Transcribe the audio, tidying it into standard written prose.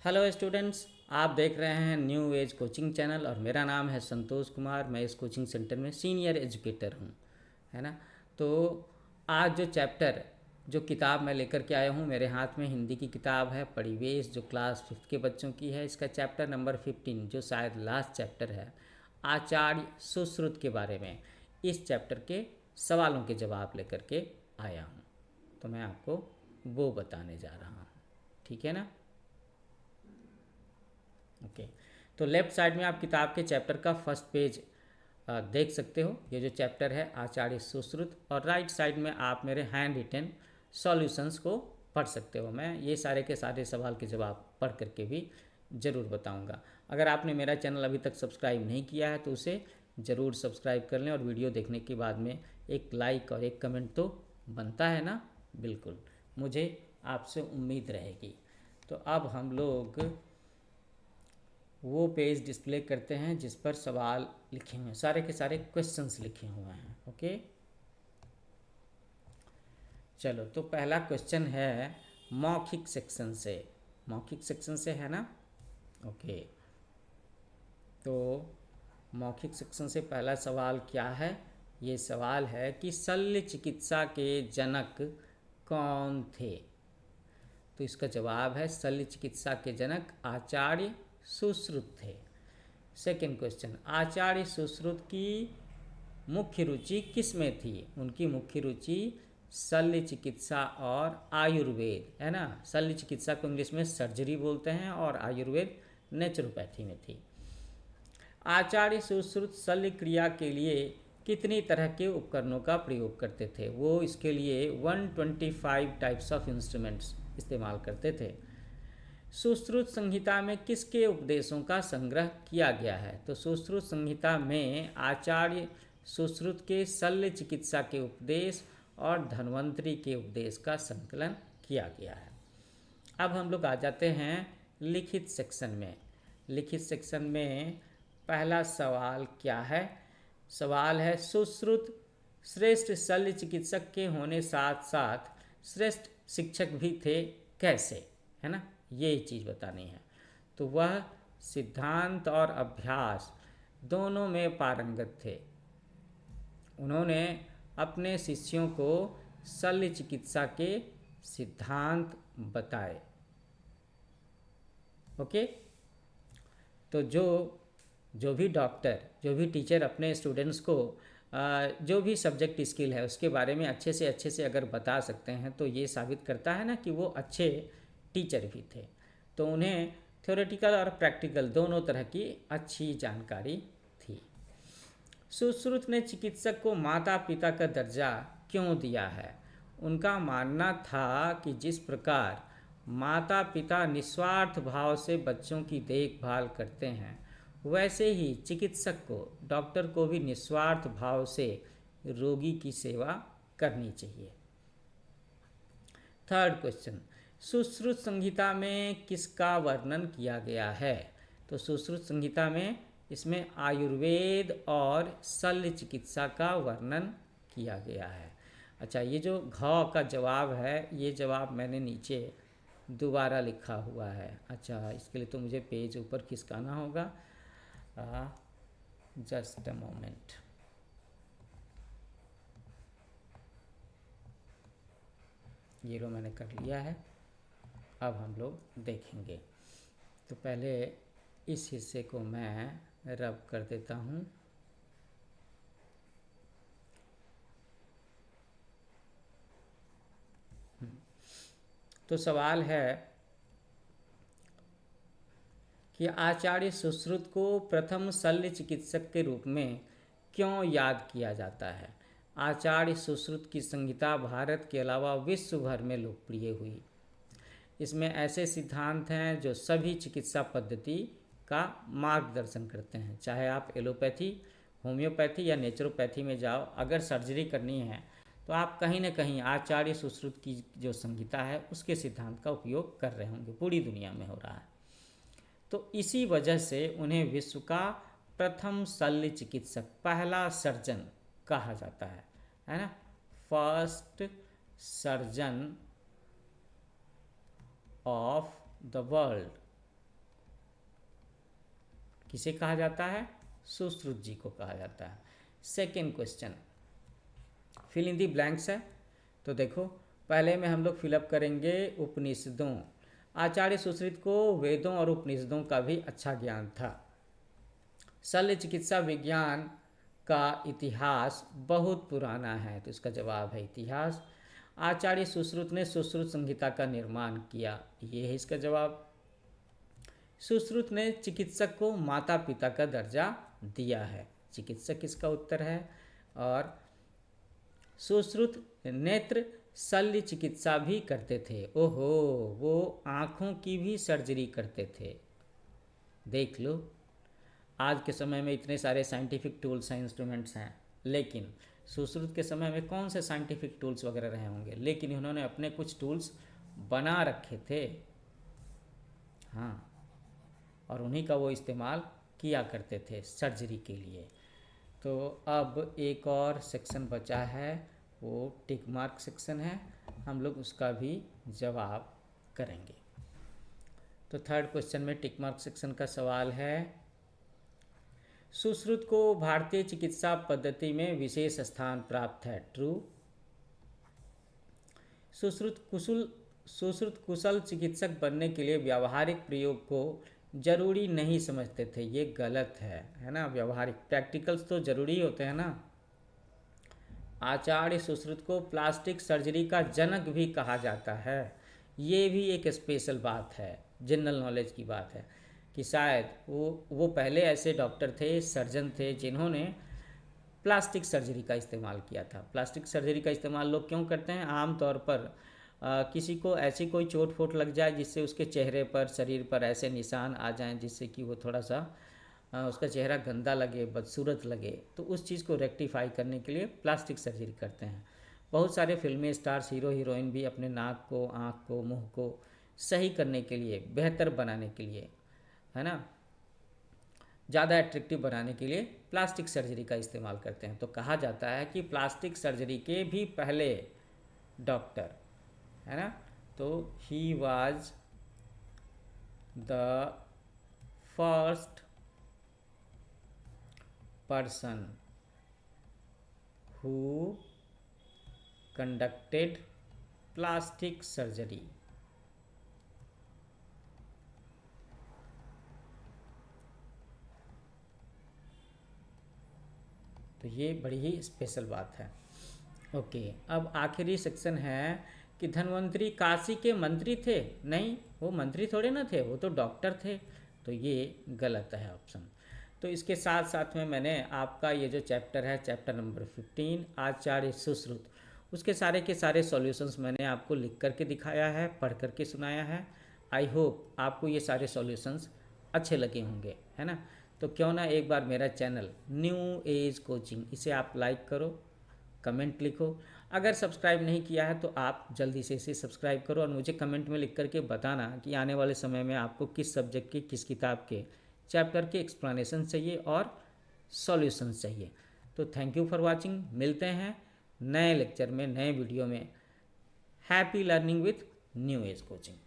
Hello students, आप देख रहे हैं न्यू एज कोचिंग चैनल और मेरा नाम है संतोष कुमार। मैं इस कोचिंग सेंटर में सीनियर एजुकेटर हूँ, है ना। तो आज जो किताब मैं लेकर के आया हूँ, मेरे हाथ में हिंदी की किताब है परिवेश, जो क्लास 5th के बच्चों की है। इसका चैप्टर नंबर 15, जो शायद लास्ट चैप्टर है, आचार्य सुश्रुत के बारे में। इस चैप्टर के सवालों के जवाब लेकर के आया हूँ, तो मैं आपको वो बताने जा रहा हूँ, ठीक है ना। ओके, तो लेफ्ट साइड में आप किताब के चैप्टर का फर्स्ट पेज देख सकते हो, ये जो चैप्टर है आचार्य सुश्रुत। और राइट साइड में आप मेरे हैंड रिटन सॉल्यूशंस को पढ़ सकते हो। मैं ये सारे के सारे सवाल के जवाब पढ़ करके भी ज़रूर बताऊंगा। अगर आपने मेरा चैनल अभी तक सब्सक्राइब नहीं किया है तो उसे ज़रूर सब्सक्राइब कर लें, और वीडियो देखने के बाद में एक लाइक और एक कमेंट तो बनता है ना, बिल्कुल, मुझे आपसे उम्मीद रहेगी। तो अब हम लोग वो पेज डिस्प्ले करते हैं जिस पर सवाल लिखे हुए हैं, सारे के सारे क्वेश्चंस लिखे हुए हैं। ओके, चलो, तो पहला क्वेश्चन है मौखिक सेक्शन से। मौखिक सेक्शन से है ना। ओके, तो मौखिक सेक्शन से पहला सवाल क्या है। ये सवाल है कि शल्य चिकित्सा के जनक कौन थे। तो इसका जवाब है शल्य चिकित्सा के जनक आचार्य सुश्रुत थे। सेकेंड क्वेश्चन, आचार्य सुश्रुत की मुख्य रुचि किस में थी। उनकी मुख्य रुचि शल्य चिकित्सा और आयुर्वेद, है ना। शल्य चिकित्सा को इंग्लिश में सर्जरी बोलते हैं और आयुर्वेद नेचुरोपैथी में थी। आचार्य सुश्रुत शल्य क्रिया के लिए कितनी तरह के उपकरणों का प्रयोग करते थे। वो इसके लिए 125 टाइप्स ऑफ इंस्ट्रूमेंट्स इस्तेमाल करते थे। सुश्रुत संहिता में किसके उपदेशों का संग्रह किया गया है। तो सुश्रुत संहिता में आचार्य सुश्रुत के शल्य चिकित्सा के उपदेश और धन्वंतरि के उपदेश का संकलन किया गया है। अब हम लोग आ जाते हैं लिखित सेक्शन में। लिखित सेक्शन में पहला सवाल क्या है। सवाल है, सुश्रुत श्रेष्ठ शल्य चिकित्सक के होने साथ साथ श्रेष्ठ शिक्षक भी थे, कैसे, है ना, ये चीज़ बतानी है। तो वह सिद्धांत और अभ्यास दोनों में पारंगत थे। उन्होंने अपने शिष्यों को शल्य चिकित्सा के सिद्धांत बताए। ओके, तो जो भी डॉक्टर, जो भी टीचर अपने स्टूडेंट्स को जो भी सब्जेक्ट स्किल है उसके बारे में अच्छे से अगर बता सकते हैं तो ये साबित करता है ना कि वो अच्छे टीचर भी थे। तो उन्हें थ्योरेटिकल और प्रैक्टिकल दोनों तरह की अच्छी जानकारी थी। सुश्रुत ने चिकित्सक को माता पिता का दर्जा क्यों दिया है। उनका मानना था कि जिस प्रकार माता पिता निस्वार्थ भाव से बच्चों की देखभाल करते हैं, वैसे ही चिकित्सक को, डॉक्टर को भी निस्वार्थ भाव से रोगी की सेवा करनी चाहिए। थर्ड क्वेश्चन, सुश्रुत संहिता में किसका वर्णन किया गया है। तो सुश्रुत संहिता में इसमें आयुर्वेद और शल्य चिकित्सा का वर्णन किया गया है। अच्छा, ये जो घ का जवाब है, ये जवाब मैंने नीचे दोबारा लिखा हुआ है। अच्छा, इसके लिए तो मुझे पेज ऊपर खिसकाना होगा। Just a moment. ये लो, मैंने कर लिया है। अब हम लोग देखेंगे। तो पहले इस हिस्से को मैं रब कर देता हूँ। तो सवाल है कि आचार्य सुश्रुत को प्रथम शल्य चिकित्सक के रूप में क्यों याद किया जाता है। आचार्य सुश्रुत की संहिता भारत के अलावा विश्व भर में लोकप्रिय हुई। इसमें ऐसे सिद्धांत हैं जो सभी चिकित्सा पद्धति का मार्गदर्शन करते हैं। चाहे आप एलोपैथी, होम्योपैथी या नेचुरोपैथी में जाओ, अगर सर्जरी करनी है तो आप कहीं ना कहीं आचार्य सुश्रुत की जो संहिता है उसके सिद्धांत का उपयोग कर रहे होंगे। पूरी दुनिया में हो रहा है। तो इसी वजह से उन्हें विश्व का प्रथम शल्य चिकित्सक, पहला सर्जन कहा जाता है ना। First surgeon of the world किसे कहा जाता है? सुश्रुत जी को कहा जाता है। Second question, fill in the blanks है। तो देखो, पहले में हम लोग फिलअप करेंगे उपनिषदों। आचार्य सुश्रुत को वेदों और उपनिषदों का भी अच्छा ज्ञान था। शल्य चिकित्सा विज्ञान का इतिहास बहुत पुराना है, तो इसका जवाब है इतिहास। आचार्य सुश्रुत ने सुश्रुत संहिता का निर्माण किया, ये है इसका जवाब। सुश्रुत ने चिकित्सक को माता पिता का दर्जा दिया है, चिकित्सक इसका उत्तर है। और सुश्रुत नेत्र शल्य चिकित्सा भी करते थे। ओहो, वो आँखों की भी सर्जरी करते थे। देख लो, आज के समय में इतने सारे साइंटिफिक टूल्स हैं, इंस्ट्रूमेंट्स हैं, लेकिन सुश्रुत के समय में कौन से साइंटिफिक टूल्स वगैरह रहे होंगे, लेकिन उन्होंने अपने कुछ टूल्स बना रखे थे। हाँ, और उन्हीं का वो इस्तेमाल किया करते थे सर्जरी के लिए। तो अब एक और सेक्शन बचा है, वो टिक मार्क सेक्शन है, हम लोग उसका भी जवाब करेंगे। तो थर्ड क्वेश्चन में टिक मार्क सेक्शन का सवाल है, सुश्रुत को भारतीय चिकित्सा पद्धति में विशेष स्थान प्राप्त है। ट्रू। सुश्रुत कुशल चिकित्सक बनने के लिए व्यावहारिक प्रयोग को जरूरी नहीं समझते थे, ये गलत है ना। व्यावहारिक प्रैक्टिकल्स तो जरूरी होते हैं ना। आचार्य सुश्रुत को प्लास्टिक सर्जरी का जनक भी कहा जाता है, ये भी एक स्पेशल बात है, जनरल नॉलेज की बात है कि शायद वो पहले ऐसे डॉक्टर थे, सर्जन थे, जिन्होंने प्लास्टिक सर्जरी का इस्तेमाल किया था। प्लास्टिक सर्जरी का इस्तेमाल लोग क्यों करते हैं? आम तौर पर किसी को ऐसी कोई चोट फोट लग जाए जिससे उसके चेहरे पर, शरीर पर ऐसे निशान आ जाएं जिससे कि वो थोड़ा सा उसका चेहरा गंदा लगे, बदसूरत लगे, तो उस चीज़ को रेक्टिफाई करने के लिए प्लास्टिक सर्जरी करते हैं। बहुत सारे फिल्मी स्टार्स, हीरो हीरोइन भी अपने नाक को, आँख को, मुंह को सही करने के लिए, बेहतर बनाने के लिए, है ना, ज़्यादा एट्रैक्टिव बनाने के लिए प्लास्टिक सर्जरी का इस्तेमाल करते हैं। तो कहा जाता है कि प्लास्टिक सर्जरी के भी पहले डॉक्टर, है ना, तो he was the first person who conducted plastic surgery. तो ये बड़ी ही स्पेशल बात है। ओके, अब आखिरी सेक्शन है कि धन्वंतरी काशी के मंत्री थे। नहीं, वो मंत्री थोड़े ना थे, वो तो डॉक्टर थे, तो ये गलत है ऑप्शन। तो इसके साथ साथ में मैंने आपका ये जो चैप्टर है, चैप्टर नंबर 15 आचार्य सुश्रुत, उसके सारे के सारे सॉल्यूशंस मैंने आपको लिख करके दिखाया है, पढ़ करके सुनाया है। आई होप आपको ये सारे सॉल्यूशंस अच्छे लगे होंगे, है ना। तो क्यों ना एक बार मेरा चैनल न्यू एज कोचिंग, इसे आप लाइक करो, कमेंट लिखो। अगर सब्सक्राइब नहीं किया है तो आप जल्दी से इसे सब्सक्राइब करो और मुझे कमेंट में लिख करके बताना कि आने वाले समय में आपको किस सब्जेक्ट के, किस किताब के चैप्टर के एक्सप्लेनेशन चाहिए और सॉल्यूशंस चाहिए। तो थैंक यू फॉर वाचिंग, मिलते हैं नए लेक्चर में, नए वीडियो में। Happy learning with new age coaching.